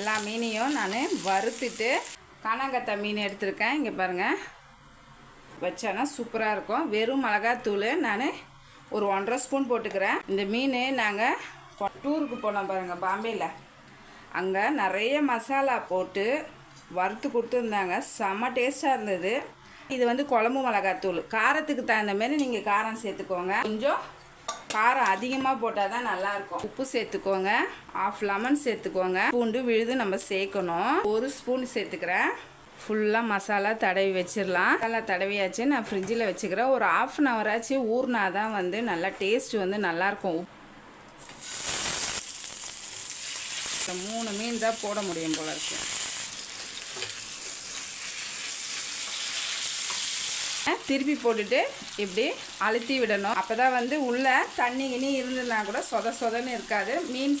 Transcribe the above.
எல்லா மீனையும் நான் வறுத்துட்டு காணாங்கத்தை மீன் எடுத்திருக்கேன். இங்கே பாருங்கள், வச்சானா சூப்பராக இருக்கும். வெறும் மிளகாத்தூள் நான் ஒரு 1.5 ஸ்பூன் போட்டுக்கிறேன். இந்த மீன் நாங்கள் டூருக்கு போனோம் பாருங்கள் பாம்பேயில், அங்கே நிறைய மசாலா போட்டு வறுத்து கொடுத்துருந்தாங்க. செம்ம டேஸ்ட்டாக இருந்தது. இது வந்து குழம்பு மிளகாத்தூள். காரத்துக்கு தகுந்த மாதிரி நீங்கள் காரம் சேர்த்துக்கோங்க. கொஞ்சம் காரம் அதிகமாக போட்டால் தான் நல்லாயிருக்கும். உப்பு சேர்த்துக்கோங்க. 1/2 லெமன் சேர்த்துக்கோங்க. பூண்டு விழுது நம்ம சேர்க்கணும். 1 ஸ்பூன் சேர்த்துக்கிறேன். ஃபுல்லாக மசாலா தடவி வச்சிடலாம். மசாலா தடவியாச்சு நான் ஃப்ரிட்ஜில் வச்சுக்கிறேன். ஒரு 1/2 hour ஆச்சு ஊறினா தான் வந்து நல்லா டேஸ்ட் வந்து நல்லாயிருக்கும். 3 மீன் தான் போட முடியும் போல இருக்கு. திருப்பி போட்டுட்டு இப்படி அழுத்தி விடணும். அப்போ தான் வந்து உள்ளே தண்ணி கிணி இருந்ததுனா கூட சொதன்னு இருக்காது. மீன்